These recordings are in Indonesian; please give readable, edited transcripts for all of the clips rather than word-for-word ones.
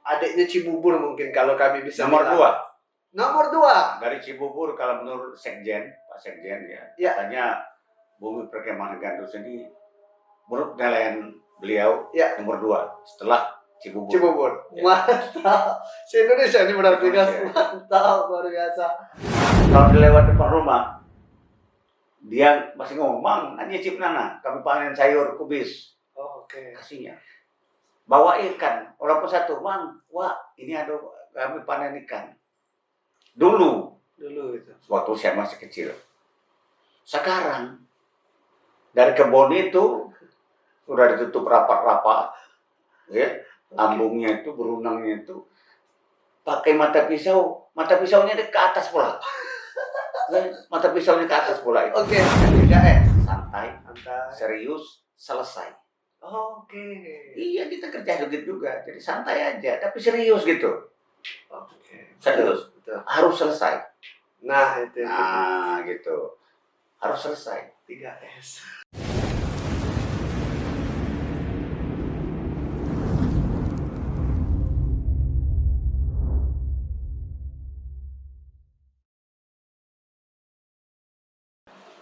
adiknya Cibubur mungkin kalau kami bisa Nomor bilang. 2. Nomor 2 dari Cibubur kalau menurut Sekjen, Pak Sekjen ya. Katanya bumi perkemahan gandus ini menurut penilaian beliau nomor 2 setelah Cibubur. Ya. Mantap. Se-Indonesia ini berarti guys. Mantap, luar biasa. Kalau dilewat depan rumah, dia masih ngomong, "Bang, nanti cip nana, kami panen sayur kubis." Oke. Kasihnya. Bawa ikan, walaupun satu, "Bang, wah, ini ada kami panen ikan." Dulu itu. Waktu saya masih kecil. Sekarang dari kebun itu udah ditutup rapat-rapat, ya. Ambungnya itu, berunangnya itu pakai mata pisaunya ke atas pula. Mata pisaunya ke atas pula itu. Oke. Santai, serius, selesai. Oke. Iya, kita kerja juga, jadi santai aja, tapi serius gitu. Oke. Serius, betul. Harus selesai. Nah, itu. Nah, gitu. Harus selesai. 3S.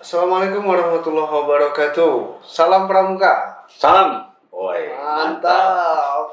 Assalamualaikum warahmatullahi wabarakatuh. Salam Pramuka. Salam. Woi, mantap.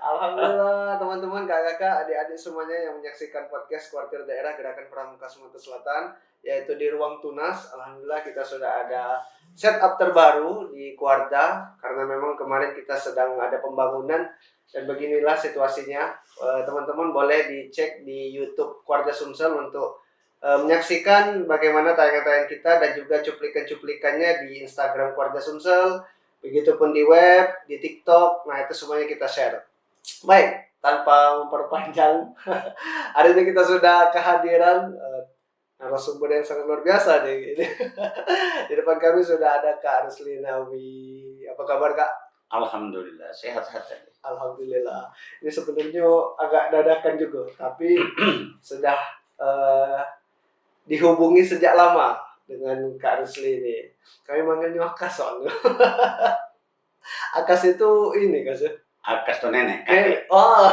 Alhamdulillah teman-teman, kakak-kakak, adik-adik semuanya yang menyaksikan podcast Kuartir Daerah Gerakan Pramuka Sumatera Selatan, yaitu di Ruang Tunas. Alhamdulillah kita sudah ada setup terbaru di Kuarda, karena memang kemarin kita sedang ada pembangunan dan beginilah situasinya. Teman-teman boleh dicek di YouTube Kuarda Sumsel untuk menyaksikan bagaimana tayangan-tayangan kita dan juga cuplikan-cuplikannya di Instagram Kuarda Sumsel, begitupun di web, di TikTok. Nah, itu semuanya kita share. Baik, tanpa memperpanjang, hari ini kita sudah kehadiran narasumber yang sangat luar biasa nih. Di depan kami sudah ada Kak Rusli Nawi. Apa kabar, Kak? Alhamdulillah, sehat-sehat saja. Alhamdulillah. Ini sebenarnya agak dadakan juga, tapi sudah dihubungi sejak lama dengan Kak Rusli ini. Kami manggilnya Akas soalnya. Akas itu ini, Kas ya? Akas tuh nenek. Oh,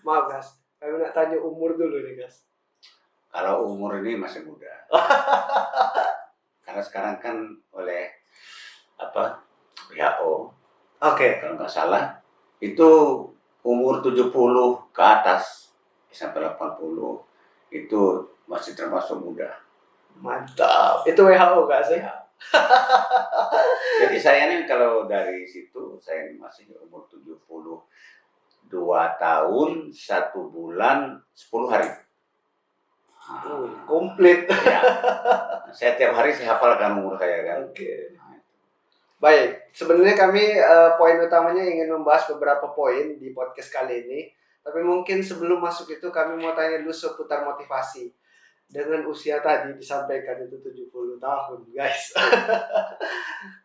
maaf Kas. Kami nak tanya umur dulu nih, Kas. Kalau umur ini masih muda. Karena sekarang kan oleh WHO. Oke. Kalau nggak salah, itu umur 70 ke atas sampai 80 itu masih termasuk muda. Mantap. Itu WHO, Kak sih. Jadi saya ini kalau dari situ saya masih umur 72 tahun 1 bulan 10 hari. Komplit. Ya. Saya tiap hari saya hafalkan umur saya kan. Oke. Baik, sebenarnya kami poin utamanya ingin membahas beberapa poin di podcast kali ini. Tapi mungkin sebelum masuk itu kami mau tanya dulu seputar motivasi. Dengan usia tadi disampaikan itu 70 tahun, guys.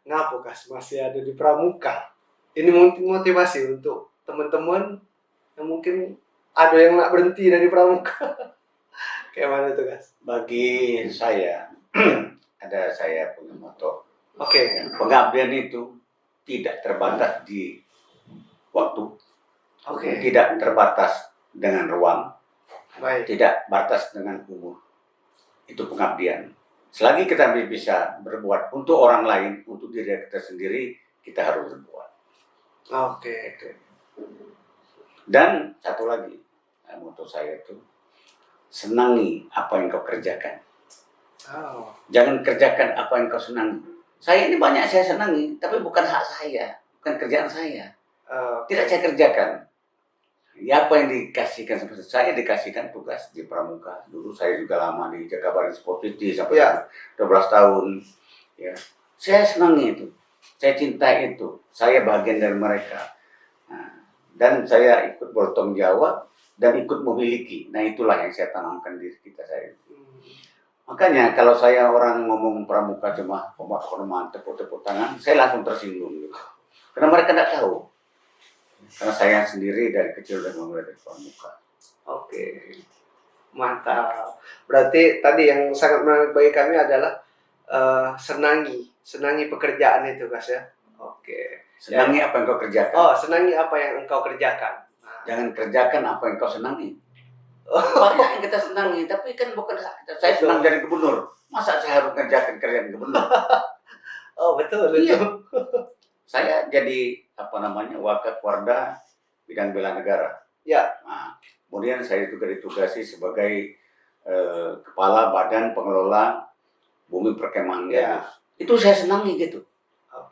Ngapa, Kas? Masih ada di Pramuka. Ini mungkin motivasi untuk teman-teman yang mungkin ada yang nak berhenti dari Pramuka. Kayak mana itu, Kas? Bagi saya, saya punya moto. Oke. Pengabdian itu tidak terbatas di waktu. Oke. Tidak terbatas dengan ruang. Baik. Tidak batas dengan umur. Itu pengabdian. Selagi kita bisa berbuat untuk orang lain, untuk diri kita sendiri, kita harus berbuat. Oke. Dan satu lagi, moto saya itu, senangi apa yang kau kerjakan. Jangan kerjakan apa yang kau senangi. Saya ini banyak saya senangi, tapi bukan hak saya, bukan kerjaan saya. Tidak saya kerjakan. Ya, apa yang dikasihkan, saya dikasihkan tugas di Pramuka. Dulu saya juga lama di Jakabaring Sport City sampai 12 tahun. Ya. Saya senangi itu, saya cintai itu, saya bagian dari mereka. Nah, dan saya ikut bertanggung jawab dan ikut memiliki. Nah, itulah yang saya tanamkan di kita saya. Makanya kalau saya orang ngomong Pramuka cuma hormat, tepuk-tepuk tangan, saya langsung tersinggung gitu. Karena mereka tidak tahu. Karena saya sendiri dari kecil udah mulai dari Pramuka. Oke, mantap. Berarti tadi yang sangat menarik bagi kami adalah senangi pekerjaan itu, Kas ya. Oke. Senangi apa yang kau kerjakan. Oh, senangi apa yang engkau kerjakan. Nah, Jangan kerjakan apa yang kau senangi. Banyak yang kita senangi, tapi kan bukan hak kita. Saya senang jadi gubernur. Masa saya harus kerjakan kerjaan gubernur? Oh betul. Iya. Saya jadi Wakapolda bidang bela negara. Ya. Nah, kemudian saya juga ditugasi sebagai kepala Badan Pengelola Bumi Perkemahan Gandus. Itu saya senangi gitu.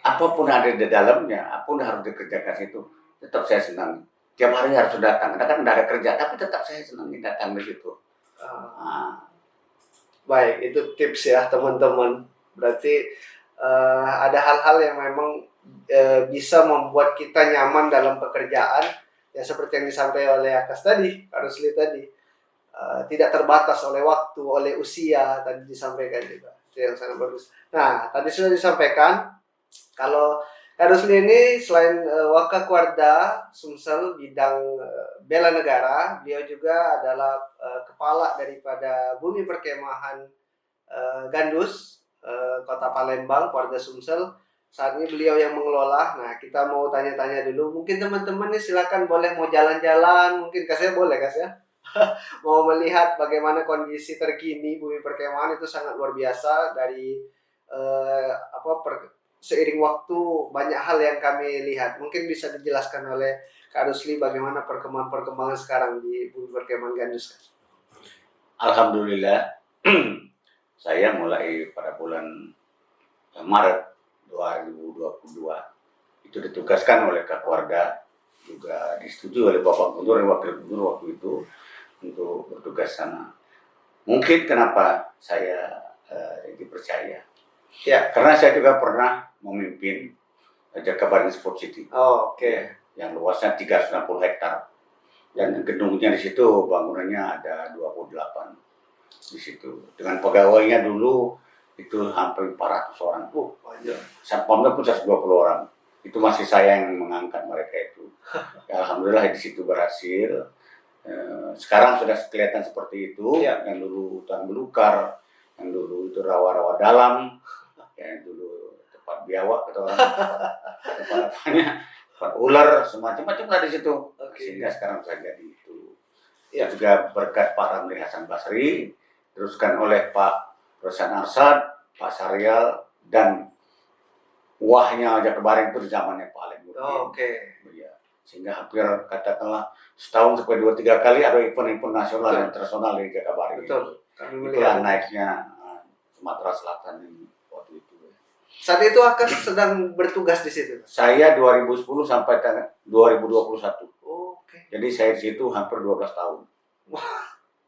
Apapun ada di dalamnya, apapun harus dikerjakan itu, tetap saya senangi. Tiap hari harus datang, karena kan tidak ada kerja, tapi tetap saya senangi datang di situ. Baik, itu tips ya teman-teman. Berarti ada hal-hal yang memang bisa membuat kita nyaman dalam pekerjaan, ya seperti yang disampaikan oleh Akas tadi, Kak Rusli tadi. Tidak terbatas oleh waktu, oleh usia, tadi disampaikan juga. Itu yang sangat bagus. Nah, tadi sudah disampaikan, kalau Kak Rusli ini selain Wakakuarda Sumsel bidang bela negara, beliau juga adalah kepala daripada Bumi Perkemahan Gandus, Kota Palembang, Kuarda Sumsel. Saat ini beliau yang mengelola. Nah, kita mau tanya-tanya dulu. Mungkin teman-teman nih silakan boleh mau jalan-jalan, mungkin kasih boleh kasih ya. Mau melihat bagaimana kondisi terkini Bumi Perkemahan itu sangat luar biasa dari seiring waktu banyak hal yang kami lihat. Mungkin bisa dijelaskan oleh Kak Rusli bagaimana perkembangan sekarang di Bumi Perkemahan Gandus. Alhamdulillah, saya mulai pada bulan Maret 2022 itu ditugaskan oleh Kapolda, juga disetujui oleh Bapak Gubernur dan Wakil Gubernur waktu itu untuk bertugas sana. Mungkin kenapa saya dipercaya? Ya, karena saya juga pernah memimpin Jakabaring Sport City. Oh, oke. Yang luasnya 360 hektar. Dan gedungnya di situ bangunannya ada 28 di situ. Dengan pegawainya dulu itu hampir 400 orang. Satpamnya pun 120 orang. Itu masih saya yang mengangkat mereka itu. Ya, alhamdulillah di situ berhasil. Sekarang sudah kelihatan seperti itu. Ya. Yang dulu hutan belukar, yang dulu itu rawa-rawa dalam, yang dulu tempat biawak atau tempat ular, semacam-macam lah di situ. Sehingga sekarang sudah jadi itu. Ya. Juga berkat Pak Ramli Hasan Basri, teruskan oleh Pak Rosan Arsad, Pak Saryal, dan wahnya Jakabaring itu di zamannya Pak Alem Nurdin. Oh, oke. Ya. Sehingga hampir katakanlah setahun sampai 2-3 kali ada event-event nasional dan internasional di Jakabaring. Betul. Itulah naiknya Sumatera Selatan ini waktu itu. Saat itu Akas sedang bertugas di situ. Saya 2010 sampai 2021. Oh, oke. Jadi saya di situ hampir 12 tahun.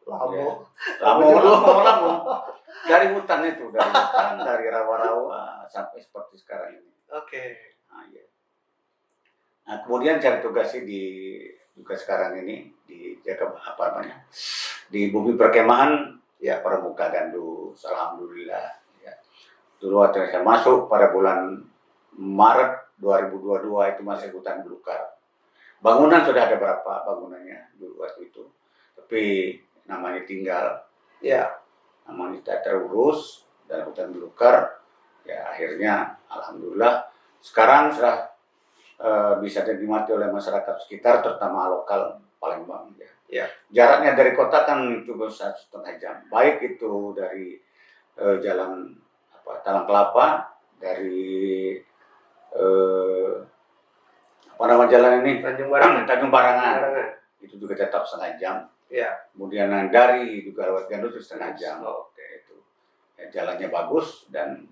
Lama. Ya. Lama. Dari hutan itu, dari rawa-rawa sampai seperti sekarang ini. Oke. Nah, kemudian saya tugasi juga sekarang ini di di Bumi Perkemahan ya Pramuka Gandus. Alhamdulillah. Ya. Dulu waktu saya masuk pada bulan Maret 2022 itu masih hutan belukar. Bangunan sudah ada berapa bangunannya dulu waktu itu, tapi namanya tinggal. Ya. Namanya tidak terurus dan hutan belukar. Ya akhirnya alhamdulillah sekarang sudah bisa dinikmati oleh masyarakat sekitar, terutama lokal Palembang. Ya. Jaraknya dari kota kan cuma 1,5 jam. Baik itu dari jalan Talang Kelapa, dari jalan ini Tanjung Barangan. Itu juga tetap 1,5 jam. Ya. Kemudian dari juga lewat Gandus itu 1,5 jam. Itu ya, jalannya bagus dan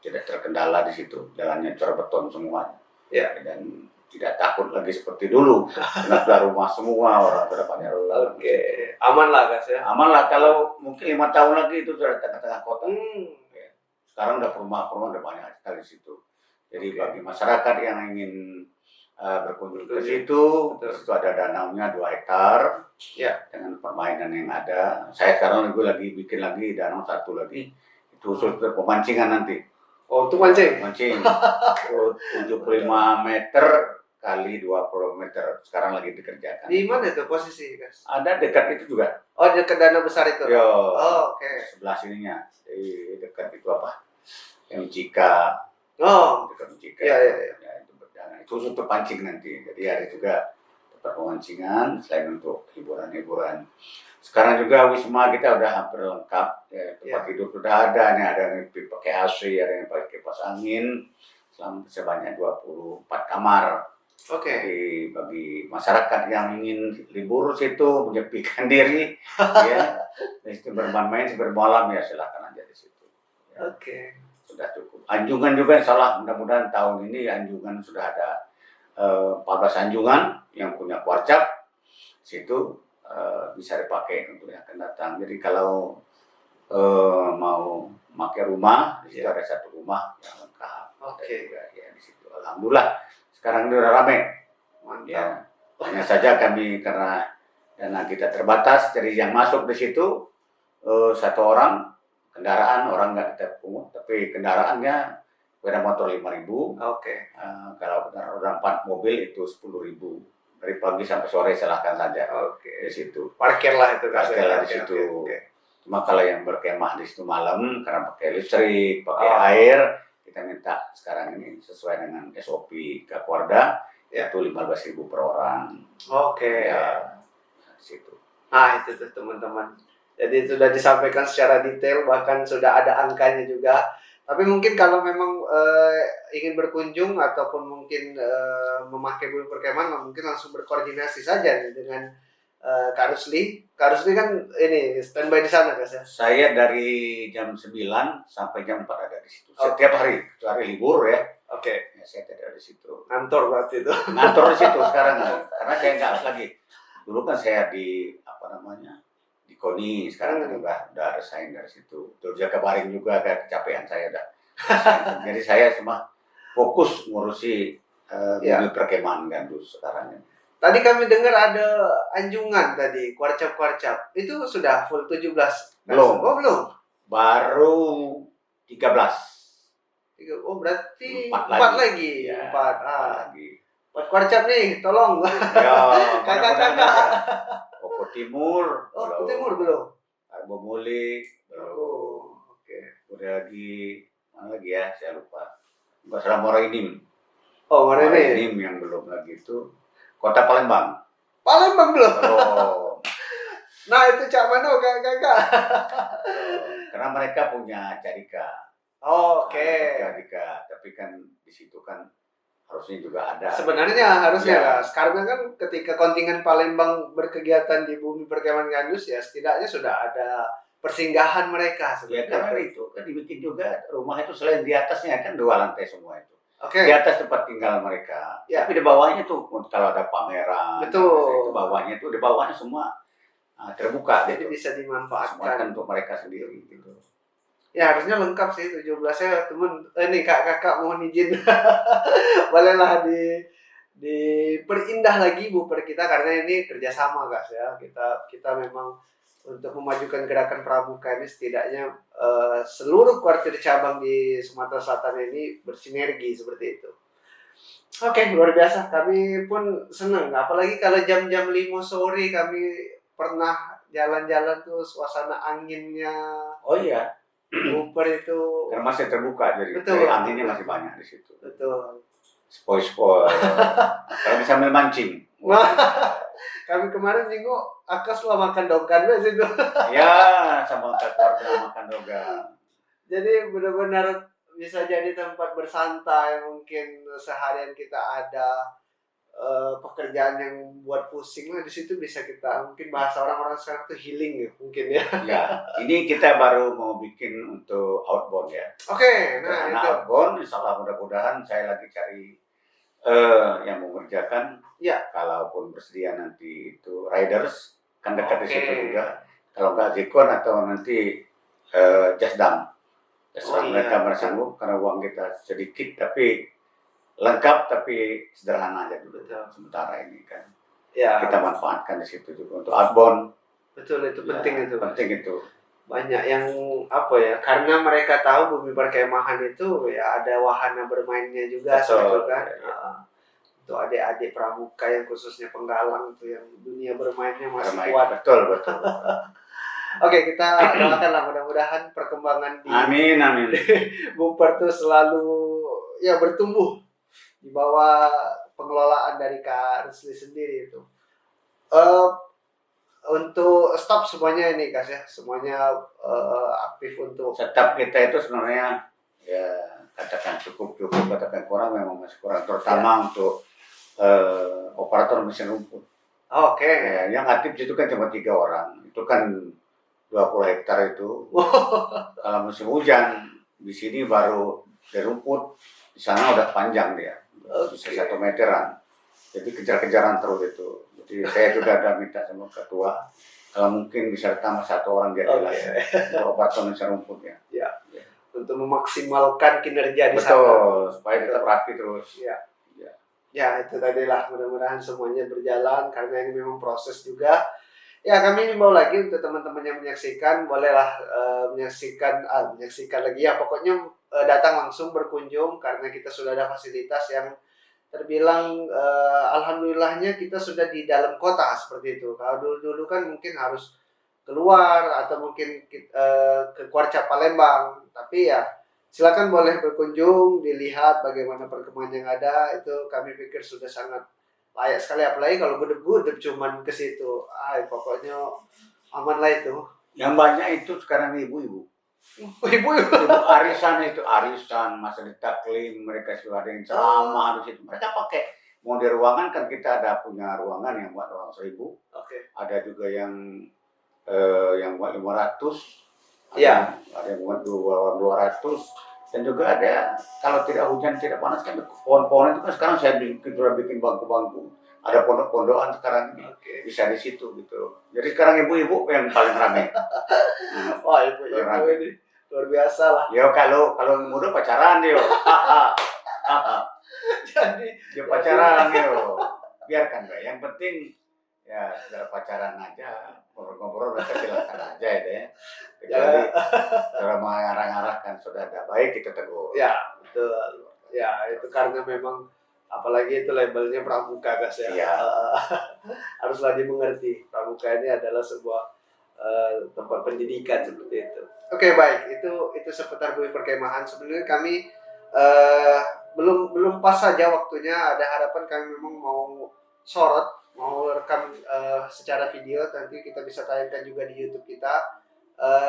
tidak terkendala di situ. Jalannya cor beton semua. Ya, dan tidak takut lagi seperti dulu. Karena rumah semua orang berdepannya. Oke, aman lah guys ya. Aman lah, kalau mungkin 5 tahun lagi itu sudah tengah-tengah kota. Ya. Sekarang udah perumahan udah banyak sekali di situ. Jadi bagi masyarakat yang ingin berkunjung ke situ, itu ada danaunya 2 hektar. Ya. Dengan permainan yang ada. Saya sekarang lagi bikin lagi danau 1 lagi. Itu khusus untuk pemancingan nanti. Oh, itu mancing? Mancing. 75 meter kali 20 meter. Sekarang lagi dikerjakan. Di mana itu posisi, guys? Ada dekat itu juga. Oh, dekat danau besar itu? Yo. Oh, oke. Sebelah sininya. Di dekat itu apa? MCK. Oh. Dekat MCK. Iya. Ya, itu berjalan. Itu untuk pancing nanti. Jadi ada juga pemancingan selain untuk hiburan-hiburan. Sekarang juga wisma kita udah hampir lengkap, ya, tempat tidur sudah ada, nih ada yang pakai AC, ada yang pakai kipas angin, sebanyak 24 kamar. Jadi bagi masyarakat yang ingin libur situ, menyepikan diri, ya, itu bermain-main, bermalam ya silakan aja di situ. Ya. Sudah cukup. Anjungan juga salah, mudah-mudahan tahun ini Anjungan sudah ada 14 anjungan yang punya kuarcap, situ bisa dipakai untuk yang akan datang. Jadi kalau mau pakai rumah, di situ ada satu rumah yang lengkap. Ya, di situ. Alhamdulillah sekarang ini udah ramai. Ya, hanya saja kami karena dana kita terbatas, jadi yang masuk di situ satu orang kendaraan, orang nggak kita pungut, tapi kendaraannya sepeda motor 5.000. Kalau roda 4 mobil itu 10.000. Dari pagi sampai sore silahkan saja. Di situ. Parkirlah itu. Parkirlah di situ. Cuma kalau yang berkemah di situ malam karena pakai listrik, pakai air, kita minta sekarang ini sesuai dengan SOP Kakuarda, yaitu 15.000 per orang. Ya, situ. Nah, itu tuh teman-teman. Jadi sudah disampaikan secara detail, bahkan sudah ada angkanya juga. Tapi mungkin kalau memang ingin berkunjung ataupun mungkin memakai bumi perkemahan, mungkin langsung berkoordinasi saja nih dengan Kak Rusli. Kak Rusli kan ini standby di sana, Kak? Saya dari jam 9 sampai jam 4 ada di situ. Setiap hari, kecuali libur ya. Ya, saya ada di situ. Ngantor berarti itu. Ngantor di situ sekarang nih. Karena saya nggak lagi. Dulu kan saya di di KONI, sekarang kan udah resign dari situ. Terus jaga baring juga, kayak kecapean saya udah. Jadi saya cuma fokus ngurusi bumi perkemahan gandus sekarang ini. Tadi kami dengar ada anjungan tadi, kuarcap-kuarcap. Itu sudah full 17? Belum. Belum? Baru 13. Berarti 4 lagi. Ya, 4 lagi. 4 kuarcap nih, tolong. Ya, kakak-kakak. Pokok Timur. Pokok Timur belum? Arbomuli belum. Udah lagi, mana lagi ya, saya lupa. Enggak salah Morainim. Morainim yang belum lagi itu. Kota Palembang. Palembang belum? Nah, itu Cak Mano, kakak. Karena mereka punya Carika. Carika. Tapi kan di situ kan harusnya juga ada. Sebenarnya harusnya, karena kan ketika kontingen Palembang berkegiatan di bumi perkemahan gandus, ya setidaknya sudah ada persinggahan mereka. Ya karena itu kan dibikin juga rumah itu selain di atasnya kan 2 lantai semua itu. Di atas tempat tinggal mereka. Tapi di bawahnya tuh kalau ada pameran, itu bawahnya tuh, di bawahnya semua terbuka. Jadi bisa dimanfaatkan untuk mereka sendiri gitu. Ya harusnya lengkap sih 17-nya temen. Nih kakak mohon izin. Bolehlah diperindah lagi buper kita karena ini kerjasama guys ya. Kita memang untuk memajukan gerakan pramuka ini setidaknya seluruh kuartir cabang di Sumatera Selatan ini bersinergi seperti itu. Luar biasa. Kami pun senang. Apalagi kalau jam-jam 5 sore kami pernah jalan-jalan tuh suasana anginnya. Buper itu karena masih terbuka, jadi anginnya masih banyak di situ. Betul. Spoi. Kalau bisa sambil mancing. Kami kemarin minggu akas lah makan dogan di situ. Ya, sama keluarga makan dogan. Jadi benar-benar bisa jadi tempat bersantai, mungkin seharian kita ada pekerjaan yang buat pusing lah, di situ bisa kita mungkin bahasa orang-orang sekarang tuh healing ya mungkin ya. Ya, ini kita baru mau bikin untuk outbound ya. Nah itu outbound, insyaallah mudah-mudahan saya lagi cari yang mengerjakan. Kalaupun bersedia nanti itu riders kan dekat di situ juga. Kalau nggak Zikon atau nanti Jasdam. Mereka bersanggup karena uang kita sedikit tapi lengkap tapi sederhana aja dulu sementara ini kan. Kita manfaatkan di situ juga untuk outbound. Betul, itu penting itu. Penting itu. Banyak yang karena mereka tahu bumi perkemahan itu ya ada wahana bermainnya juga gitu kan. Untuk adik-adik pramuka yang khususnya penggalang itu yang dunia bermainnya masih kuat. Betul. Kita doakanlah mudah-mudahan perkembangan di Amin. Buper tuh selalu bertumbuh di bawah pengelolaan dari Kak Rusli sendiri itu. Eh, untuk staf semuanya ini Kas ya, semuanya aktif untuk Staf kita itu sebenarnya ya katakan cukup katakan kurang, memang masih kurang, terutama untuk operator mesin rumput. Oke. Ya, yang aktif itu kan cuma 3 orang. Itu kan 20 hektar itu. Kalau musim hujan di sini baru di rumput, di sana udah panjang dia, bisa 1 meteran. Jadi kejar-kejaran terus itu. Jadi saya juga ada minta sama ketua, kalau mungkin bisa tambah 1 orang jadi lagi untuk operator mesin rumput ya. Ya. Untuk memaksimalkan kinerja di sana. Betul, supaya tetap rapi terus. Ya. Ya itu tadi lah, mudah-mudahan semuanya berjalan karena ini memang proses juga. Ya kami himbau lagi untuk teman-teman yang menyaksikan, bolehlah menyaksikan lagi ya, pokoknya datang langsung berkunjung karena kita sudah ada fasilitas yang terbilang alhamdulillahnya kita sudah di dalam kota seperti itu. Kalau dulu kan mungkin harus keluar atau mungkin ke Kuarca Palembang, tapi ya silakan boleh berkunjung, dilihat bagaimana perkembangan yang ada, itu kami pikir sudah sangat layak sekali, apalagi kalau gudeg-gudeg cuman ke situ. Pokoknya aman lah itu. Yang banyak itu sekarang ibu-ibu. Ibu arisan, masa ditaklim, mereka sudah ada yang ceramah di situ. Mereka pakai, mau di ruangan kan kita ada punya ruangan yang buat orang 1.000. Ada juga yang buat 500. Iya. Ada yang buat 200. Dan juga ada, kalau tidak hujan, tidak panas kan, pohon-pohon itu kan sekarang saya sudah bikin bangku-bangku. Ada pondok-pondokan sekarang bisa di situ gitu. Jadi sekarang ibu-ibu yang paling ramai. Wah, ibu-ibu ini luar biasa lah. Yo kalau muda pacaran dia. Jadi dia pacaran yo. Biarkan Mbak. Yang penting ya sudah pacaran aja, ngobrol-ngobrol silakan aja ya. Kecuali kalau mengarah-arahkan sudah ada baik kita tegur. Ya, betul. Ya, itu karena memang apalagi itu labelnya pramuka Gas ya. Ya. Haruslah dimengerti. Pramuka ini adalah sebuah tempat pendidikan seperti itu. Oke, baik. Itu seputar Bumi Perkemahan. Sebenarnya kami belum pas saja waktunya. Ada harapan kami memang mau rekam secara video, nanti kita bisa tayangkan juga di YouTube kita.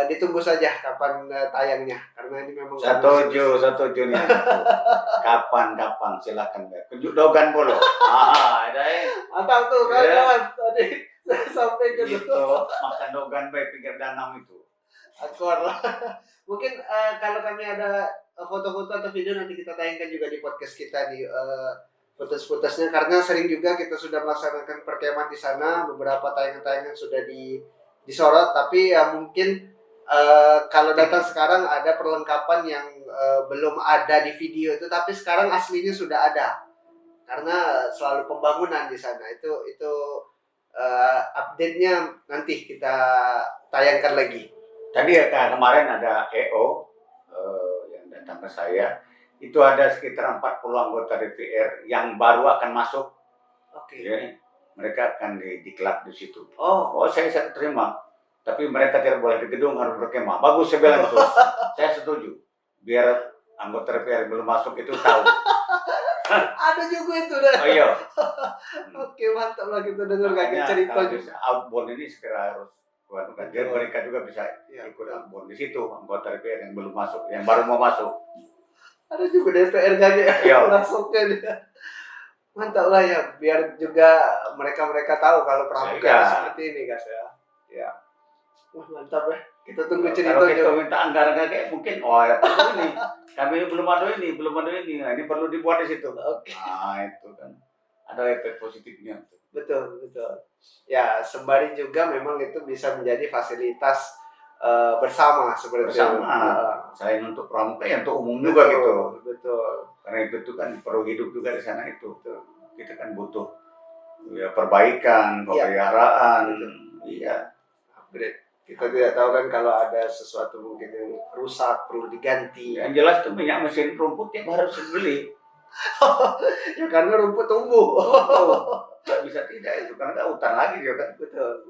Ditunggu saja kapan tayangnya, karena ini memang setuju nih. Kapan silakan kunjuk dogan bolo. Ada mantap tuh kawan tadi sampai ke gitu, makan dogan baik pinggir danau itu. Akor lah. Mungkin kalau kami ada foto-foto atau video nanti kita tayangkan juga di podcast kita di footage-footage-nya, karena sering juga kita sudah melaksanakan perkemahan di sana, beberapa tayangan-tayangan sudah disorot, tapi ya mungkin kalau datang sekarang ada perlengkapan yang belum ada di video itu, tapi sekarang aslinya sudah ada karena selalu pembangunan di sana. Itu update-nya nanti kita tayangkan lagi. Tadi kemarin ada EO yang datang ke saya, itu ada sekitar 40 anggota DPR yang baru akan masuk. Ya, mereka akan diklat di situ. Saya terima. Tapi mereka tidak boleh di gedung, harus berkemah. Bagus, saya bilang itu. Saya setuju. Biar anggota DPR belum masuk itu tahu. Ada juga itu deh. Oh iya. Oke, mantap lah kita dengar kayak cerita juga. Outbound ini segera harus buat biar mereka juga bisa ikut outbound di situ, anggota DPR yang belum masuk, yang baru mau masuk. Ada juga DPR kayak masuknya dia. Mantap lah ya, biar juga mereka tahu kalau pramuka seperti ini Gas ya. Ya. Wah, mantap ya. Kita tunggu cerita. Kalau kita minta anggaran kayak mungkin ya ini. Kami belum ada ini. Nah, ini perlu dibuat di situ. Nah, itu kan ada efek positifnya. Betul. Ya, sembari juga memang itu bisa menjadi fasilitas bersama seperti itu. Selain untuk pramuka ya untuk umum juga gitu. Betul. Karena itu kan perlu hidup juga di sana itu. Kita kan butuh ya perbaikan, pemeliharaan. Iya. Upgrade. Kita tidak tahu kan kalau ada sesuatu mungkin yang rusak perlu diganti. Yang jelas tuh minyak mesin rumput yang harus dibeli. Ya karena rumput tumbuh. Nggak bisa tidak itu karena hutan lagi dia kan. Betul.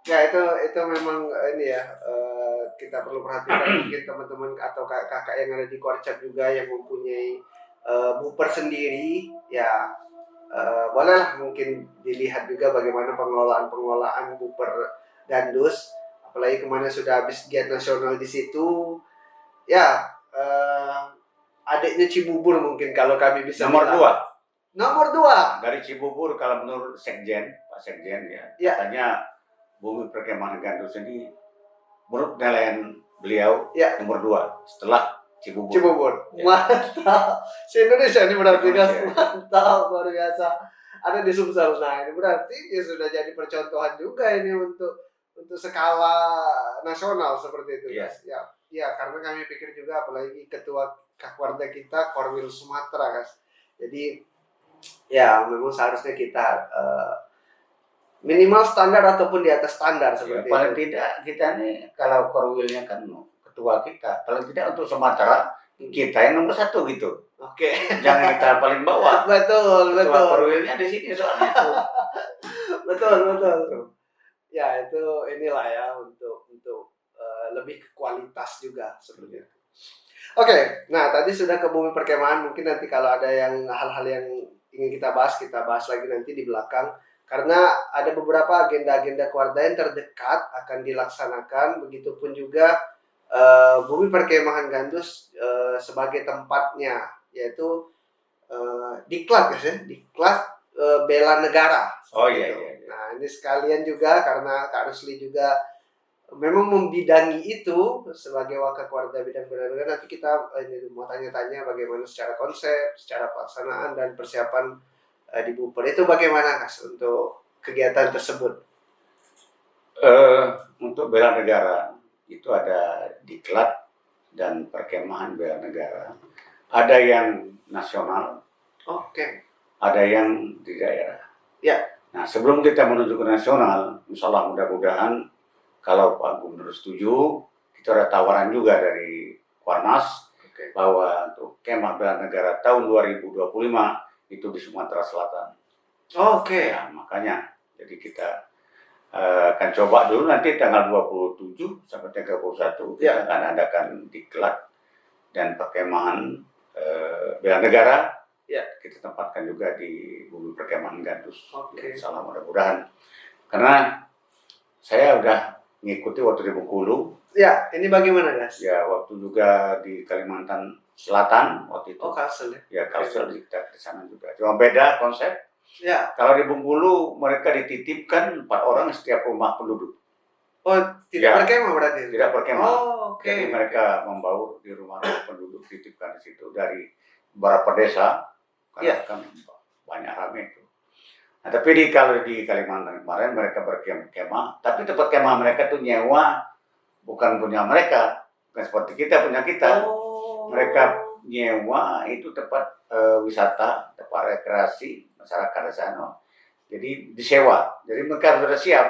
Ya itu memang ini ya, kita perlu perhatikan mungkin teman-teman atau kakak-kakak yang ada di Kuarca juga yang mempunyai buper sendiri ya. bolehlah mungkin dilihat juga bagaimana pengelolaan Buper Gandus, apalagi kemana sudah habis giat nasional di situ. Ya, adiknya Cibubur mungkin kalau kami bisa nomor bilang. 2. Nomor 2 dari Cibubur kalau menurut Sekjen, Pak Sekjen ya, katanya Bumi Perkemahan Gandus ini menurut penilaian beliau nomor 2 setelah Cibubur. Ya. Mantap. Se-Indonesia ini berarti kan. Mantap, luar biasa. Ada di Sumsel. Nah, ini berarti ya sudah jadi percontohan juga ini untuk skala nasional seperti itu, guys. Ya, karena kami pikir juga apalagi ketua Kakwarda kita Korwil Sumatera, guys. Jadi ya memang seharusnya kita minimal standar ataupun di atas standar seperti paling itu. Tidak kita nih kalau Korwilnya kan ketua kita, paling tidak untuk Sumatera kita yang nomor 1 gitu. Oke. Jangan kita paling bawah. Betul. Korwilnya di sini soalnya itu. betul. Ya itu inilah ya untuk lebih ke kualitas juga seperti itu. Oke, nah tadi sudah ke Bumi Perkemahan, mungkin nanti kalau ada hal-hal yang ingin kita bahas lagi nanti di belakang. Karena ada beberapa agenda-agenda Kakwarda yang terdekat akan dilaksanakan, begitupun juga Bumi Perkemahan Gandus sebagai tempatnya, yaitu Diklat ya, Diklat Bela Negara. Oh iya. Nah ini sekalian juga karena Kak Rusli juga memang membidangi itu sebagai Wakakwarda bidang bela negara. Nanti kita mau tanya-tanya bagaimana secara konsep, secara pelaksanaan dan persiapan di Buper itu bagaimana, Kas, untuk kegiatan tersebut? Untuk bela negara itu ada Diklat dan Perkemahan Bela Negara. Ada yang nasional, ada yang di daerah. Ya. Nah, sebelum kita menuju ke nasional, insya Allah mudah-mudahan kalau Pak Gubernur setuju, itu ada tawaran juga dari Kuarnas bahwa untuk Kemah Bela Negara tahun 2025 itu di Sumatera Selatan. Ya, makanya jadi kita akan coba dulu nanti tanggal 27 sampai 31 kita akan adakan Diklat dan Perkemahan Bela Negara. Kita tempatkan juga di Bumi Perkemahan Gandus. Salah mudah-mudahan. Karena saya udah ngikuti waktu di Bengkulu. Ya, ini bagaimana, guys? Ya, waktu juga di Kalimantan Selatan waktu itu. Kalsel ya. Ya, Kalsel kita di sana juga. Cuma beda konsep. Ya. Kalau di Bengkulu mereka dititipkan 4 orang setiap rumah penduduk. Oh, tidak berkemah berarti? Tidak berkemah. Jadi mereka membaur di rumah penduduk, dititipkan di situ dari beberapa desa. Karena kan banyak ramai itu. Nah, tapi kalau di Kalimantan kemarin mereka berkemah, tapi tempat kemah mereka tuh nyewa, bukan punya mereka, bukan seperti kita punya kita. Mereka nyewa itu tempat wisata, tempat rekreasi masyarakat di sana. Jadi disewa, jadi mereka sudah siap.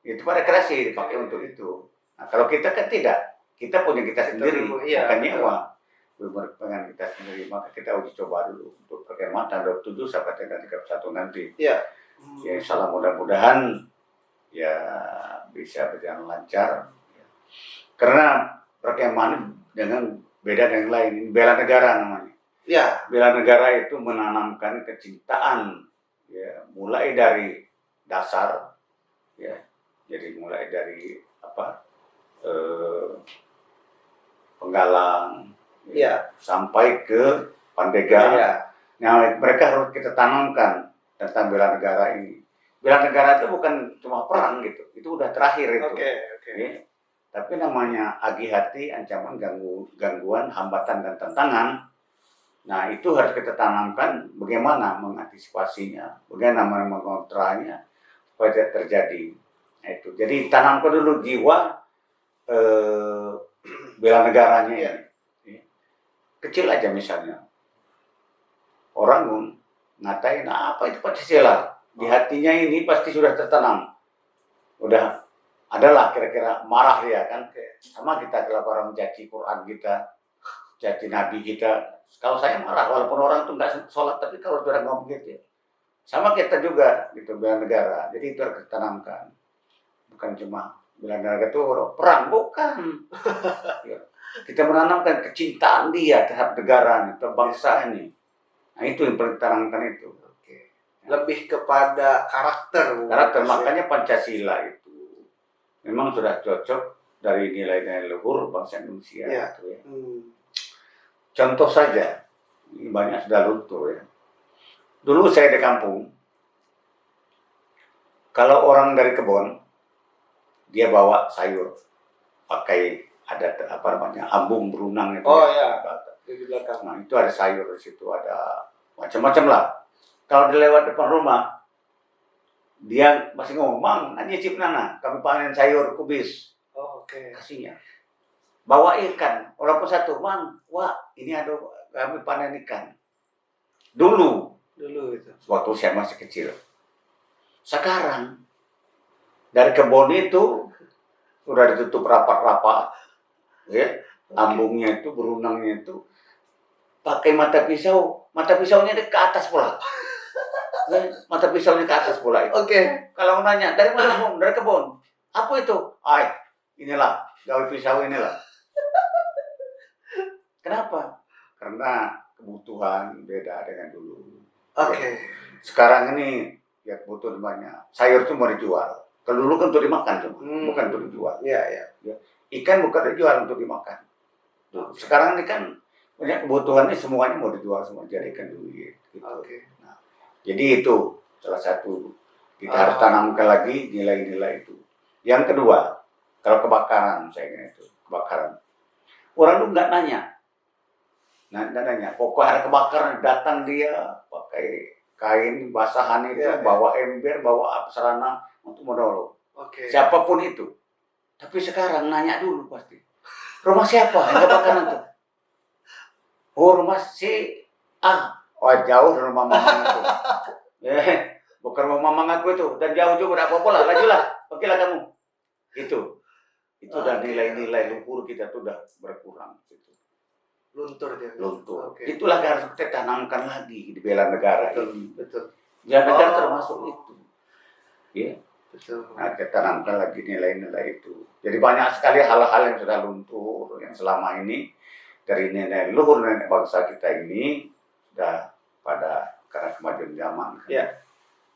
Itu tempat rekreasi dipakai untuk itu. Nah, kalau kita kan tidak, kita punya kita sendiri, bukan nyewa. Dengan kita sendiri, maka kita uji coba dulu untuk perkemahan tanggal 27 sampai tanggal 31 nanti. Ya, insya Allah mudah-mudahan ya bisa berjalan lancar. Karena perkemahan dengan beda dengan lain, bela negara namanya. Ya, bela negara itu menanamkan kecintaan, ya, mulai dari dasar, ya, jadi mulai dari Penggalang. Sampai ke Pandega. Nah, mereka harus kita tanamkan tentang bela negara ini. Bela negara itu bukan cuma perang gitu, itu udah terakhir itu. Ya. Tapi namanya agi hati, ancaman, gangguan, hambatan dan tantangan. Nah, itu harus kita tanamkan bagaimana mengantisipasinya, bagaimana mengontrolnya supaya tidak terjadi. Nah, itu. Jadi tanamkan dulu jiwa bela negaranya ini. Kecil aja misalnya, orang ngatain apa itu Pancasila, di hatinya ini pasti sudah tertanam, udah adalah kira-kira marah dia kan, sama kita kalau orang mencaci Quran kita, caci Nabi kita. Kalau saya marah walaupun orang itu nggak sholat, tapi kalau sudah ngomong gitu, sama kita juga gitu bela negara. Jadi itu harus ditanamkan, bukan cuma bela negara itu perang, bukan. Kita menanamkan kecintaan dia terhadap negara, terhadap bangsa ini. Nah itu yang perlu ditanamkan itu. Lebih kepada karakter. Karakter, makanya Pancasila itu memang sudah cocok dari nilai-nilai luhur bangsa Indonesia. Ya. Gitu ya. Contoh saja, ini banyak sudah luntur ya. Dulu saya di kampung, kalau orang dari kebun, dia bawa sayur, pakai ada apa namanya ambung berunang itu. Oh ya, di belakang. Nah itu ada sayur di situ, ada macam-macam lah. Kalau dia lewat depan rumah, dia masih ngomong, "Mang, nanti cip nana, kami panen sayur kubis." Oh, oke. Kasihnya. Bawa ikan, walaupun satu, "Mang, wah ini ada kami panen ikan." Dulu itu, waktu saya masih kecil. Sekarang dari kebun itu sudah ditutup rapat-rapat, ya, ambungnya itu, berunangnya itu, pakai mata pisaunya ke atas pula. Mata pisaunya ke atas pula itu. Oke. Kalau nanya, dari mana Bung? Dari kebun. Apa itu? Inilah, gawe pisau inilah. Kenapa? Karena kebutuhan beda dengan dulu. Oke. Sekarang ini ya kebutuhan banyak. Sayur itu mau dijual. Kalau dulu kan untuk dimakan cuma, bukan untuk dijual. Iya. Ikan bukan dijual untuk dimakan. Sekarang ini kan banyak kebutuhannya semuanya mau dijual semua, jadikan duit. Gitu. Nah, jadi itu salah satu kita harus tanamkan lagi nilai-nilai itu. Yang kedua, kalau kebakaran, saya kira itu kebakaran. Orang lu nggak nanya, pokoknya ada kebakaran datang dia pakai kain basahan itu, bawa ember, bawa sarana untuk menolong. Siapapun itu. Tapi sekarang nanya dulu pasti. Rumah siapa yang kebakaran tuh? Oh, rumah si jauh dari rumah mamang itu. Bukan rumah mamang aku itu, dan jauh juga tidak apa-apa lah, lajulah, pergilah kamu. Itu udah nilai-nilai luhur kita tuh udah berkurang. Luntur dia. Luntur. Itulah yang harus kita tanamkan lagi di bela negara ini. Betul. Ya negara termasuk itu. Ya. Betul. Nah, kita tanamkan lagi nilai-nilai itu. Jadi banyak sekali hal-hal yang sudah luntur yang selama ini dari nilai luhur nenek bangsa kita ini sudah karena kemajuan zaman. Ya.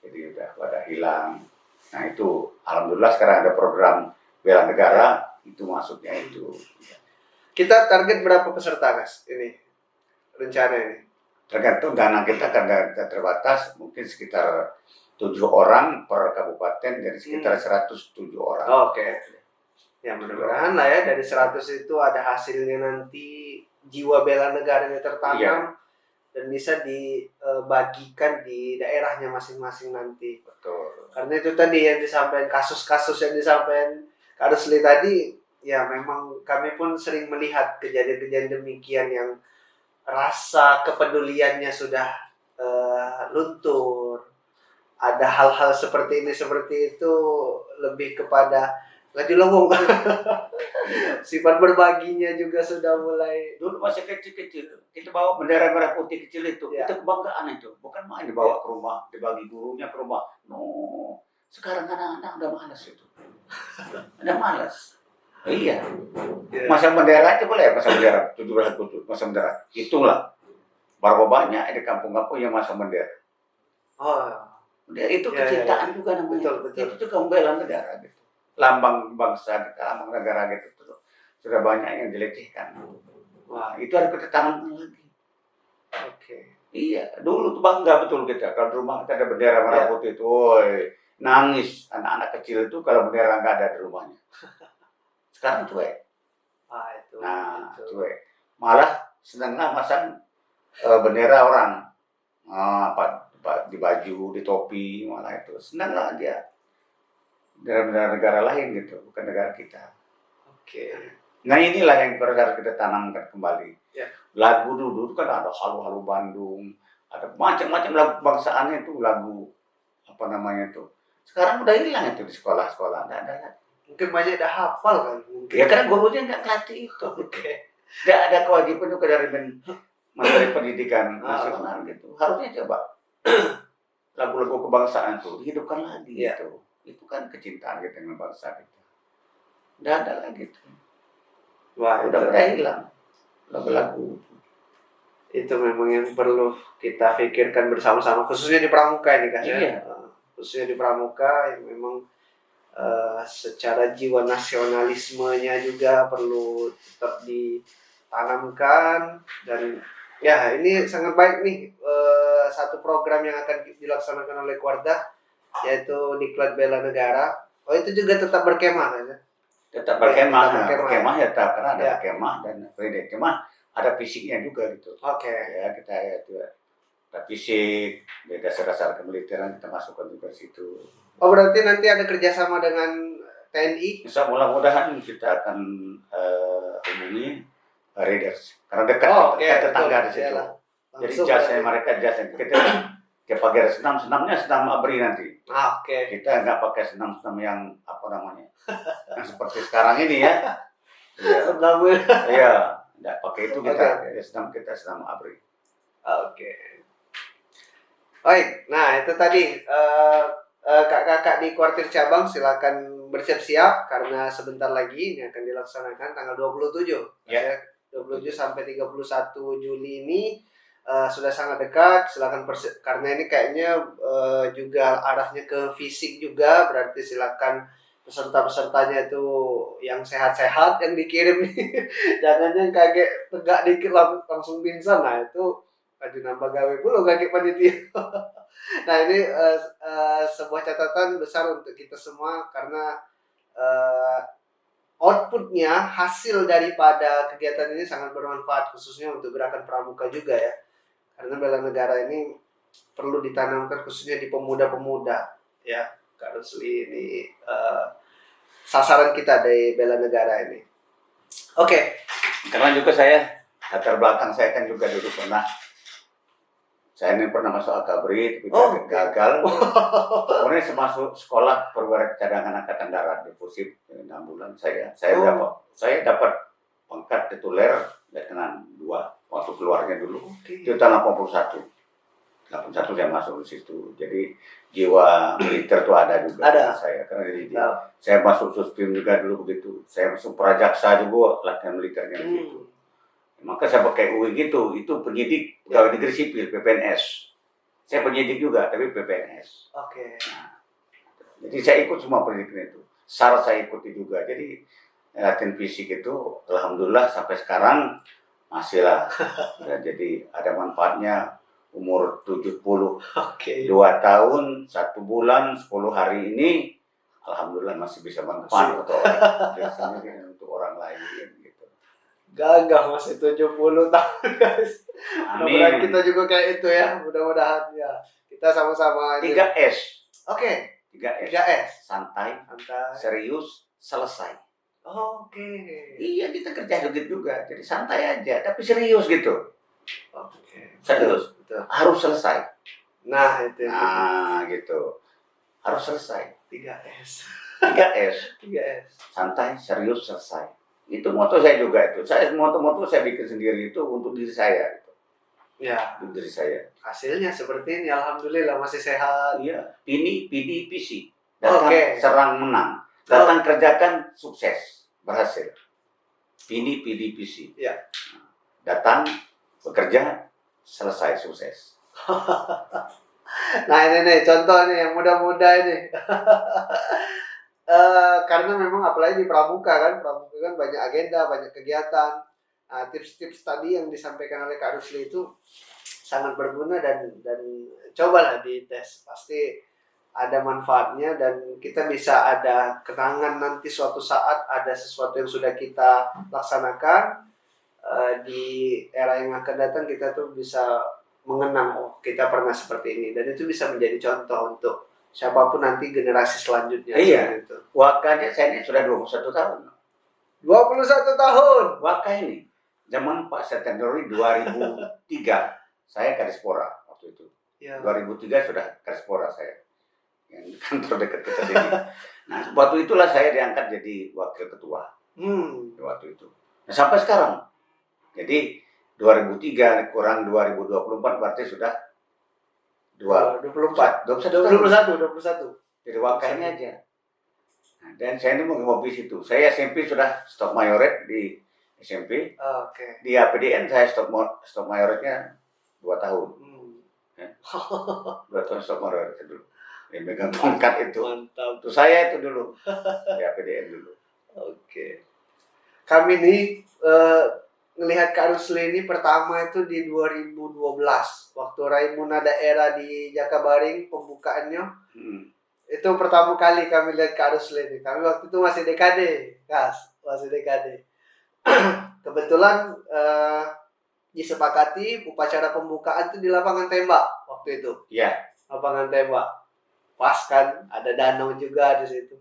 Jadi sudah pada hilang. Nah itu alhamdulillah sekarang ada program bela negara, itu maksudnya itu. Kita target berapa peserta, Mas? Ini rencana ini. Tergantung dana kita karena terbatas, mungkin sekitar 7 orang per kabupaten, jadi sekitar 107 orang. Oke. Ya mudah-mudahan lah ya dari 100 itu ada hasilnya nanti, jiwa bela negaranya tertanam dan bisa dibagikan di daerahnya masing-masing nanti. Betul. Karena itu tadi yang disampaikan, kasus-kasus yang disampaikan Kak Rusli tadi, ya memang kami pun sering melihat kejadian-kejadian demikian yang rasa kepeduliannya sudah luntur. Ada hal-hal seperti itu lebih kepada lagi sifat berbaginya juga sudah mulai. Dulu masih kecil-kecil, kita bawa bendera merah putih kecil itu kebanggaan itu, bukan main dibawa ke rumah, dibagi gurunya ke rumah. No, sekarang anak-anak udah malas itu, udah malas. Iya, masang bendera aja boleh, masang bendera 17 masang bendera, itulah berapa banyak di kampung-kampung yang masang bendera. Itu kecintaan juga namanya. Betul. Itu juga membela negara gitu. Lambang bangsa, lambang negara gitu. Sudah banyak yang dilecehkan. Wah, itu harus kita tanamkan lagi. Iya, dulu tuh bangga betul kita. Kalau di rumah kita ada bendera merah putih itu, nangis anak-anak kecil itu kalau bendera nggak ada di rumahnya. Sekarang cuek. Cuek. Malah senanglah masang bendera orang. Di baju, di topi, malah itu senanglah dia. Dari negara lain gitu, bukan negara kita. Nah inilah yang harus kita tanamkan kembali. Lagu dulu kan ada Halu-Halu Bandung, ada macam-macam lagu bangsaannya itu, lagu apa namanya itu. Sekarang udah hilang itu di sekolah-sekolah, nggak ada lagi. Mungkin banyak dah hafal kan? Ya karena gurunya nggak ngelatih itu. Nggak ada kewajiban juga dari Menteri Pendidikan Nasional gitu. Harusnya coba lagu-lagu kebangsaan itu dihidupkan lagi gitu. Itu kan kecintaan kita dengan bangsa kita. Nggak ada lagi itu. Wah, udah hilang lagu-lagu. Itu memang yang perlu kita pikirkan bersama-sama, khususnya di Pramuka ini kan ya. Khususnya di Pramuka yang memang secara jiwa nasionalismenya juga perlu tetap ditanamkan. Dan ya ini sangat baik nih, satu program yang akan dilaksanakan oleh Kuarda, yaitu Diklat Bela Negara. Oh itu juga tetap berkemah kan ya? Tetap berkemah ya tetap, karena ada berkemah dan free cuma ada fisiknya juga gitu. Ya kita ya itu ada fisik, dasar-dasar kemiliteran kita masukkan juga situ. Oh berarti nanti ada kerjasama dengan TNI? Bisa mudah-mudahan kita akan hubungi Raiders karena dekat tetangga di situ. Jadi jasnya mereka jasnya kita pakai senamnya senam ABRI nanti. Kita nggak pakai senam yang apa namanya yang seperti sekarang ini ya. Iya, nggak pakai itu kita senam ABRI. Baik, nah itu tadi kakak-kakak di kuartir cabang silakan bersiap-siap karena sebentar lagi ini akan dilaksanakan tanggal 27. 27 sampai 31 Juli ini sudah sangat dekat. Silakan karena ini kayaknya juga arahnya ke fisik juga, berarti silakan peserta-pesertanya itu yang sehat-sehat yang dikirim nih. Jangan yang kaget tegak dikit langsung pingsan. Nah itu aja nambah gawe pula kaget panitia. Nah ini sebuah catatan besar untuk kita semua karena outputnya, hasil daripada kegiatan ini sangat bermanfaat khususnya untuk gerakan pramuka juga ya. Karena bela negara ini perlu ditanamkan khususnya di pemuda-pemuda ya. Kak Rusli ini sasaran kita dari bela negara ini. Karena juga saya latar belakang saya kan juga dulu saya ini pernah masuk AKABRI tapi gagal. Kemudian saya masuk sekolah perwira cadangan angkatan darat di Pusip 6 bulan saya dapat pangkat tituler letnan 2 waktu keluarnya dulu. Itu tahun 81 saya masuk di situ. Jadi jiwa militer itu ada juga di saya karena saya masuk Suspim juga dulu begitu. Saya masuk Prajaksa juga latihan militernya di situ. Maka saya pakai UI gitu, itu penyidik pegawai negeri sipil, PPNS. Saya penyidik juga, tapi PPNS. Nah, jadi saya ikut semua pendidikan itu. SAR saya ikuti juga. Jadi latihan fisik itu, alhamdulillah sampai sekarang masih lah. Jadi ada manfaatnya umur 72 tahun, 1 bulan, 10 hari ini, alhamdulillah masih bisa manfaat untuk orang lain. Gagah masih 70 tahun guys. Mudah-mudahan kita juga kayak itu ya. Mudah-mudahan ya. Kita sama-sama 3S. 3S. Santai, serius, selesai. Iya, kita kerja juga. Jadi santai aja, tapi serius gitu. Serius. Betul. Harus selesai. Nah, itu. Gitu. Harus selesai. 3S. Santai, serius, selesai. Itu moto saya juga itu. Moto saya bikin sendiri itu untuk diri saya gitu. Ya. Untuk diri saya. Hasilnya seperti ini, alhamdulillah masih sehat. Iya. PD, PC. Datang, serang, menang. Datang, kerjakan, sukses, berhasil. PD, PC. Ya. Datang, bekerja, selesai, sukses. Nah ini contoh nih yang muda-muda ini. Karena memang apalagi di Pramuka kan banyak agenda, banyak kegiatan. Nah, tips-tips tadi yang disampaikan oleh Kak Rusli itu sangat berguna dan cobalah dites, pasti ada manfaatnya dan kita bisa ada kenangan nanti suatu saat ada sesuatu yang sudah kita laksanakan di era yang akan datang, kita tuh bisa mengenang kita pernah seperti ini dan itu bisa menjadi contoh untuk siapapun nanti generasi selanjutnya. Iya. Wakanya saya ini sudah 21 tahun. 21 tahun. Waka ini. Zaman Pak September 2003 saya ke Diaspora waktu itu. Ya. 2003 sudah ke Diaspora saya. Yang kantor dekat kita sini. Nah, waktu itulah saya diangkat jadi wakil ketua. Waktu itu. Nah, sampai sekarang. Jadi 2003 kurang 2024 berarti sudah 21. Jadi wakilnya aja. Nah, dan saya ini mau hobi situ. Saya SMP sudah stop mayoret di SMP. Oke. Di APDN saya stop mayornya 2 tahun. Ya. 2 tahun stop mayor itu dulu. Yang megang tongkat itu. Mantap. Itu saya itu dulu. Di APDN dulu. Oke. Kami nih ngelihat Kak Rusli ini pertama itu di 2012 waktu Raimuna Daerah di Jakabaring pembukaannya. Itu pertama kali kami lihat Kak Rusli ini. Kami waktu itu masih DKD, masih DKD. Kebetulan disepakati upacara pembukaan itu di lapangan tembak waktu itu. Iya. Lapangan tembak. Pas kan, ada danau juga di situ.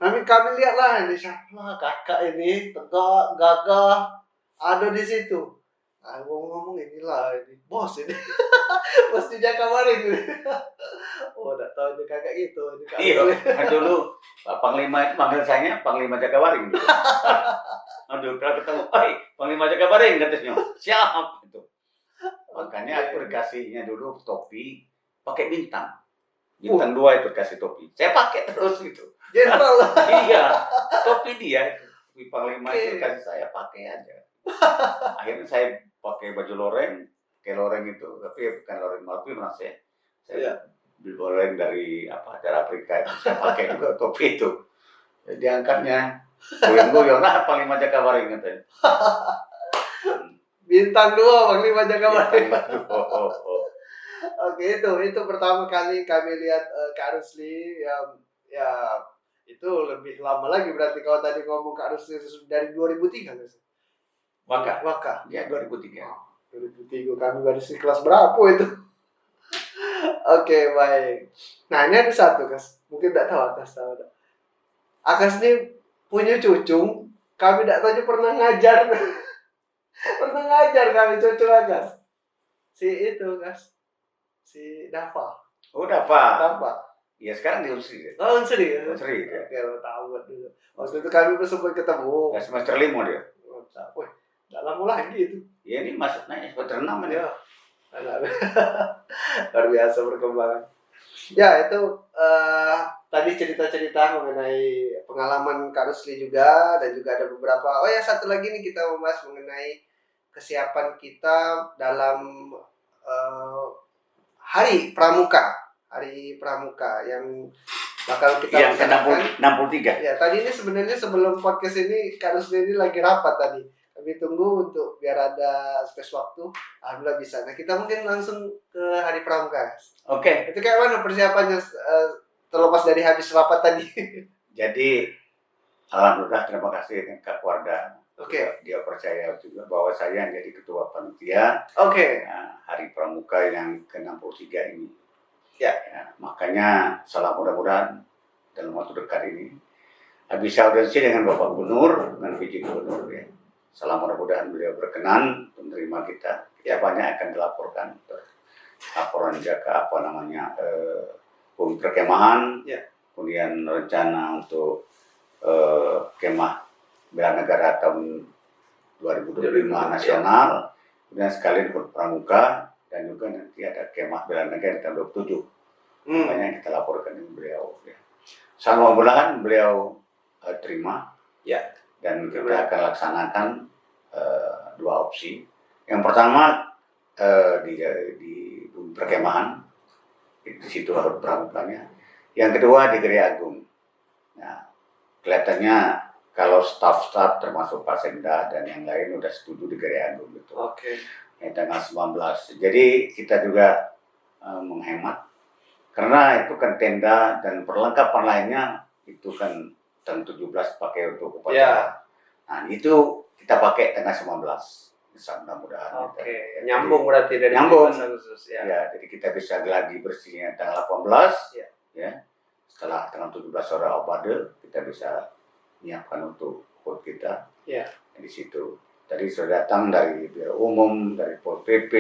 Kami lihatlah ini siapa kakak ini tegak gagah ada di situ. Nah, ngomong inilah ini bos ini. Bos di Jakabaring ini. Oh, enggak tahu juga kakak gitu. Iya, dulu Pak Panglima itu manggil saya Panglima Jakabaring. Aduh, kalau ketemu, Panglima Jakabaring katanya, siap gitu. Makanya aku dikasihnya dulu topi pakai bintang. Bintang 2 itu kasih topi. Saya pakai terus gitu. Jenderal. Iya, topi dia itu. Topi Panglima itu kasih saya pakai aja. Akhirnya saya pakai baju loreng, kayak loreng itu, tapi bukan loreng Malpi mas ya. Saya beli loreng dari dari Afrika itu. Saya pakai juga topi itu. Jadi diangkatnya goyang-goyang Panglima Jakabaring katanya. Bintang 2 Panglima Jakabaring. Oke, itu pertama kali kami lihat Kak Rusli ya itu lebih lama lagi berarti kalau tadi ngomong Kak Rusli dari 2003 kan? Waka. Ya 2003. 2003 kami baru di kelas berapa itu? Oke, baik. Nah, ini ada satu, Kas. Mungkin enggak tahu Akas tahu enggak. Akas ini punya cucu, kami enggak tahu dia pernah ngajar. Pernah ngajar kami cucu Akas. Si itu, Kas. Si Dava. Oh, Dava. Dava. Ya sekarang di Unsri. Oh, Unsri ya? Unsri ya. Oke, tahu dulu. Waktu itu kami sempat ketemu. Ya, semester 5 dia. Wih, enggak lama lagi itu. Ya ini masuknya semester 6 ya. Luar biasa perkembangan. Ya, itu tadi cerita-cerita mengenai pengalaman Kak Rusli juga, dan juga ada beberapa. Oh ya, satu lagi nih kita membahas mengenai kesiapan kita dalam Hari Pramuka yang bakal kita yang ke-63. Ya, tadi ini sebenarnya sebelum podcast ini Kak Rusli ini lagi rapat tadi. Kami tunggu untuk biar ada space waktu. Alhamdulillah bisa. Nah, kita mungkin langsung ke Hari Pramuka. Oke. Itu kayak mana persiapannya terlepas dari habis rapat tadi? Jadi alhamdulillah, terima kasih Kak Warda. Oke. Dia percaya juga bahwa saya jadi ketua panitia. Oke. Hari Pramuka yang ke-63 ini. Ya. Makanya salam mudah-mudahan dalam waktu dekat ini bisa audiensi dengan Bapak Gubernur, dengan PJ Gubernur ya. Salam mudah-mudahan beliau berkenan menerima kita. Kita banyak akan dilaporkan laporan jaga perkemahan, kemudian rencana untuk kemah bela negara tahun 2025 nasional, kemudian sekalian pramuka, dan juga nanti ada kemah bela negara tahun 27. Banyak kita laporkan dengan beliau. Ya. Salam mudah-mudahan beliau terima. Ya. Dan kita akan laksanakan 2 opsi. Yang pertama di perkemahan, di situ harus pramukanya. Yang kedua di Gereja Agung. Nah, kelihatannya kalau staf-staf termasuk Pak Sekda dan yang lain udah setuju di Gereja Agung gitu. Oke. Tanggal 19. Jadi kita juga menghemat karena itu kan tenda dan perlengkapan lainnya itu kan tanggal 17 pakai untuk upacara. Nah, itu kita pakai tanggal 19. Mudah-mudahan. Oke, nyambung berarti dari nyambung. Agustus ya. Ya, jadi kita bisa geladi bersihnya tanggal 18 ya. Setelah tanggal 17 sore obade kita bisa menyiapkan untuk hut kita. Ya. Di situ. Tadi sudah datang dari Biro Umum, dari Pol PP,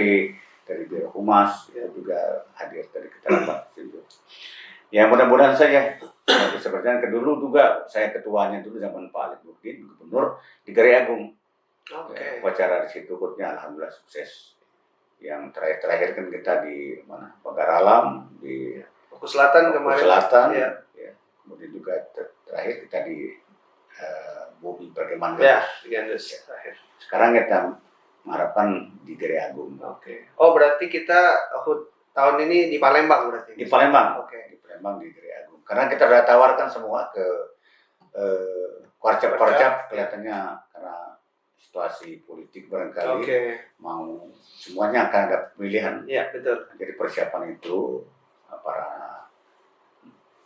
dari Biro Humas, juga hadir tadi kita rapat situ. Ya, mudah-mudahan saja. Seperti kedulu juga saya ketuanya dulu zaman Pak Alif Nurdin, Gubernur di Gereja Agung. Oke. Upacara di situ hutnya alhamdulillah sukses. Yang terakhir kan kita di mana? Pagar Alam, di Fokus Selatan kemarin. Selatan. Ya. Kemudian juga terakhir kita di Bumi Perkemahan. Ya, di Gandes terakhir. Sekarang kita mengharapkan di Gereja Agung. Oke. Oh, berarti kita tahun ini di Palembang berarti? Di Palembang. Oke. Di Palembang di Gereja Agung. Karena kita sudah tawarkan semua ke Kuarcap kelihatannya karena situasi politik barangkali mau semuanya akan ada pemilihan. Iya, betul. Jadi persiapan itu para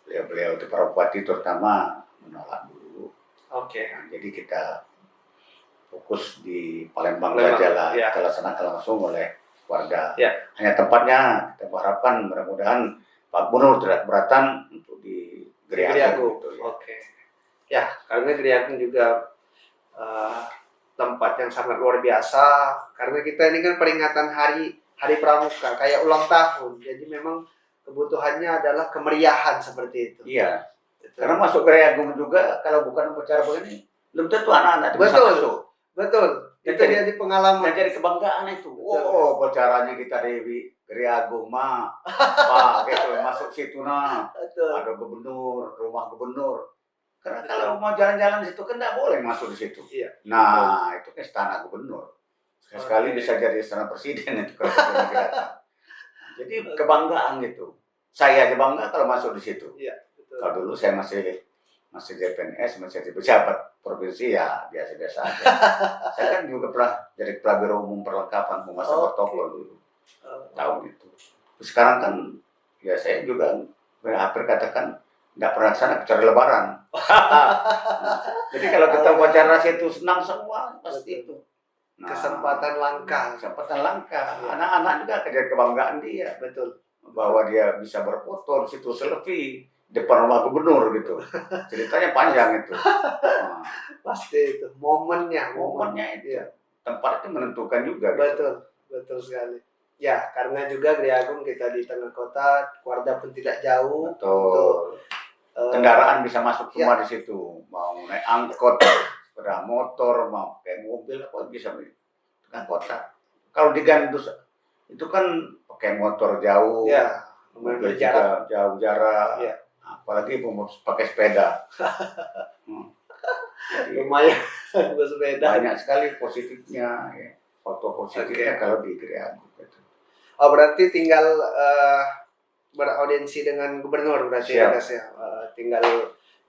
beliau-beliau itu para bupati terutama menolak dulu. Nah, jadi kita fokus di Palembang saja lah. Kita laksanakan langsung oleh warga. Hanya tempatnya kita harapkan mudah-mudahan Pak Gubernur tidak keberatan untuk di Gereja Agung. Gitu, ya, karena Gereja Agung juga tempat yang sangat luar biasa. Karena kita ini kan peringatan hari Pramuka, kayak ulang tahun. Jadi memang kebutuhannya adalah kemeriahan seperti itu. Iya. Karena masuk Gereja Agung juga kalau bukan upacara begini, belum tentu anak-anak bisa masuk. Betul. Itu jadi pengalaman. Dan jadi kebanggaan itu. Oh, upacaranya kita di Gereja Agung mah, Pak, gitu masuk situ nah. Ada gubernur, rumah gubernur. Karena kalau mau jalan-jalan di situ kan nggak boleh masuk di situ. Iya. Nah, itu kan istana gubernur. Sekali bisa jadi istana presiden itu kalau kita datang. Jadi kebanggaan gitu. Saya aja bangga kalau masuk di situ. Iya, betul. Kalau dulu saya masih jadi PNS, masih jadi pejabat provinsi ya biasa-biasa aja. Saya kan juga pernah jadi Pelabiro Umum Perlengkapan Humas Protokol dulu. Tahun itu. Sekarang kan ya saya juga hampir katakan nggak pernah sana kecuali Lebaran. Jadi kalau kita upacara itu senang semua pasti itu. Nah, kesempatan langka. Anak-anak juga kerja kebanggaan dia. Betul. Bahwa dia bisa berfoto di situ selfie depan rumah gubernur gitu. Ceritanya panjang itu. Nah, pasti itu momennya itu. Ya. Tempat itu menentukan juga. Betul sekali. Ya, karena juga Gereja Agung kita di tengah kota, keluarga pun tidak jauh. Betul. Kendaraan bisa masuk semua di situ. Mau naik angkot, sepeda motor, mau pakai mobil apa bisa di tengah kota. Kalau di Gandus itu kan pakai motor jauh, mobil juga jauh jarak, apalagi pakai sepeda. Jadi, lumayan bersepeda. Banyak sekali positifnya, ya. Foto positifnya kalau di Gereja Agung. Oh, berarti tinggal beraudiensi dengan gubernur berarti ya, guys ya. Tinggal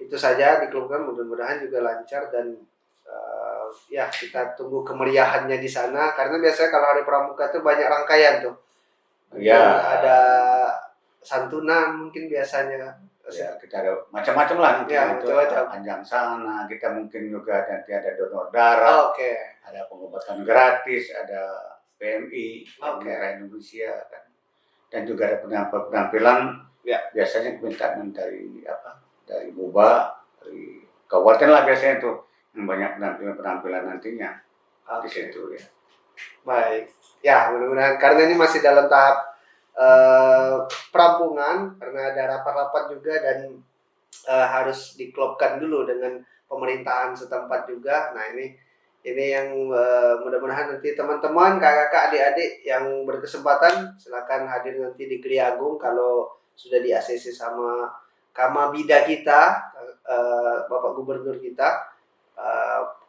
itu saja dikelukkan, mudah-mudahan juga lancar dan ya kita tunggu kemeriahannya di sana karena biasanya kalau hari Pramuka itu banyak rangkaian tuh. Ya, ada santunan mungkin biasanya. Ya, kita ada macam-macam lah nanti. Ya, macam-macam. Panjang sana, kita mungkin juga nanti ada donor darah. Ada pengobatan gratis, ada PMI, Merah Indonesia kan. Dan juga ada penampilan biasanya minta dari MUBA, dari kabupaten lah biasanya itu yang banyak penampilan nantinya di situ ya. Baik, ya mudah-mudahan karena ini masih dalam tahap perampungan karena ada rapat-rapat juga dan harus diklopkan dulu dengan pemerintahan setempat juga. Nah ini yang mudah-mudahan nanti teman-teman, kakak-kakak, adik-adik yang berkesempatan silakan hadir nanti di Gereja Agung kalau sudah di ACC sama Kamabida kita, Bapak Gubernur kita.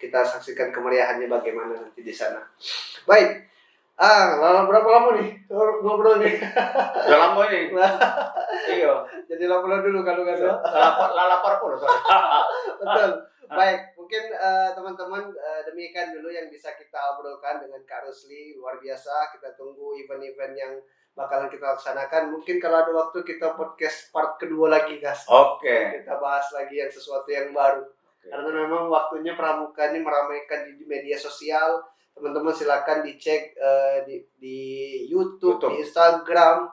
Kita saksikan kemeriahannya bagaimana nanti di sana. Baik. Berapa lama nih ngobrol nih? Udah lama nih. Iya. Jadi lapor dulu kalau kan. Lapor pun. Betul. Baik, mungkin teman-teman demikian dulu yang bisa kita obrolkan dengan Kak Rusli. Luar biasa. Kita tunggu event-event yang bakalan kita laksanakan. Mungkin kalau ada waktu kita podcast part kedua lagi, guys. Oke. Kita bahas lagi yang sesuatu yang baru. Karena memang waktunya Pramuka ini meramaikan di media sosial. Teman-teman silakan dicek di YouTube, di Instagram.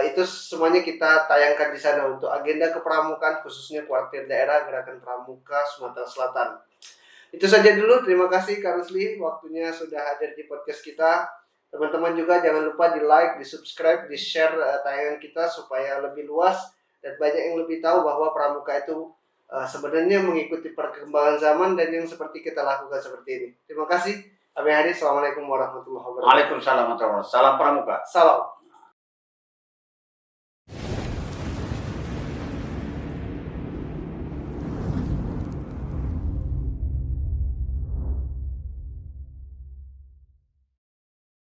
Itu semuanya kita tayangkan di sana untuk agenda kepramukaan khususnya kuartir daerah Gerakan Pramuka Sumatera Selatan. Itu saja dulu. Terima kasih Kak Rusli, waktunya sudah hadir di podcast kita. Teman-teman juga jangan lupa di like, di subscribe, di share tayangan kita supaya lebih luas dan banyak yang lebih tahu bahwa pramuka itu sebenarnya mengikuti perkembangan zaman dan yang seperti kita lakukan seperti ini. Terima kasih. Assalamualaikum warahmatullahi wabarakatuh. Waalaikumsalam warahmatullahi wabarakatuh. Salam Pramuka. Salam.